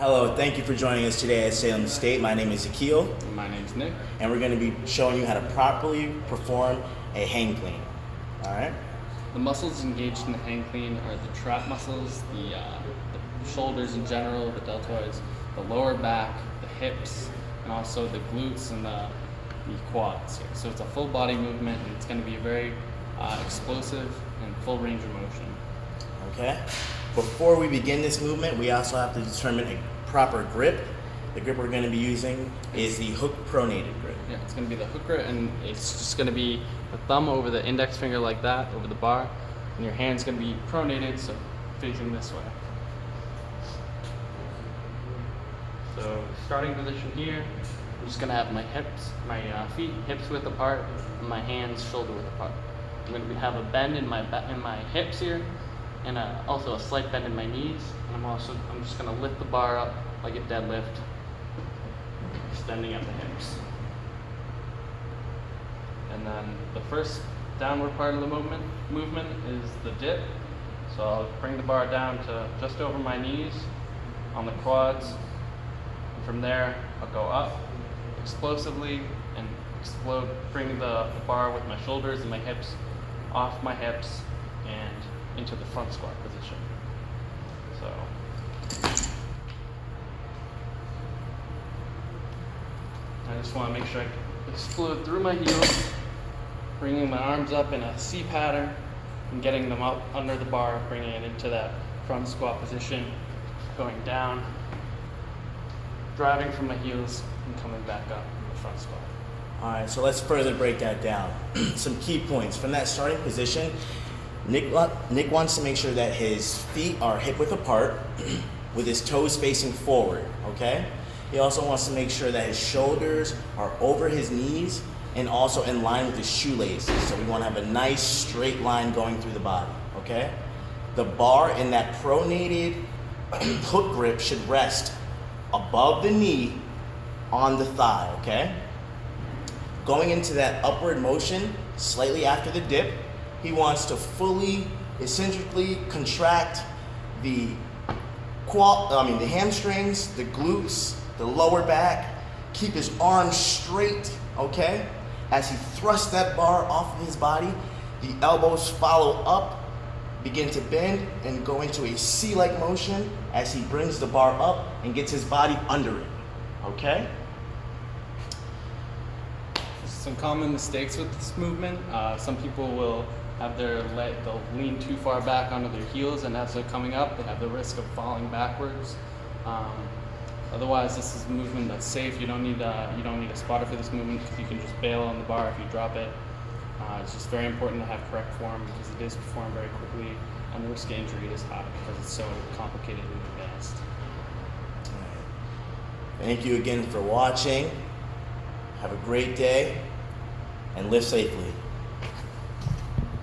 Hello, thank you for joining us today at Salem State. My name is Akil, My name's Nick. and we're going to be showing you how to properly perform a hang clean. All right? The muscles engaged in the hang clean are the trap muscles, the shoulders in general, the deltoids, the lower back, the hips, and also the glutes and the quads here. So it's a full body movement, and it's going to be very explosive and full range of motion. Okay? Before we begin this movement, we also have to determine a proper grip. The grip we're going to be using is the hook pronated grip. Yeah, it's going to be the hook grip, and it's just going to be the thumb over the index finger like that, over the bar, and your hand's going to be pronated, so facing this way. So starting position here, I'm just going to have my hips, my feet hips width apart, and my hands shoulder width apart. I'm going to have a bend in my hips here, and also a slight bend in my knees. And I'm just going to lift the bar up like a deadlift, extending at the hips. And then the first downward part of the movement is the dip. So I'll bring the bar down to just over my knees on the quads. And from there, I'll go up explosively and explode, bring the bar with my shoulders and my hips off my hips and into the front squat position. So I just want to make sure I explode through my heels, bringing my arms up in a C pattern and getting them up under the bar, bringing it into that front squat position, going down, driving from my heels and coming back up in the front squat. All right, so let's further break that down. Some key points. From that starting position, Nick wants to make sure that his feet are hip width apart with his toes facing forward, okay? He also wants to make sure that his shoulders are over his knees and also in line with his shoelaces. So we want to have a nice straight line going through the body, okay? The bar in that pronated hook grip should rest above the knee on the thigh, okay? Going into that upward motion, slightly after the dip, he wants to fully, eccentrically contract the hamstrings, the glutes, the lower back. Keep his arms straight, okay? As he thrusts that bar off of his body, the elbows follow up, begin to bend, and go into a C-like motion as he brings the bar up and gets his body under it, okay? Some common mistakes with this movement. Some people will have they'll lean too far back onto their heels, and as they're coming up, they have the risk of falling backwards. Otherwise, this is a movement that's safe. You don't need a spotter for this movement because you can just bail on the bar if you drop it. It's just very important to have correct form because it is performed very quickly, and the risk of injury is high because it's so complicated and advanced. Thank you again for watching. Have a great day and live safely.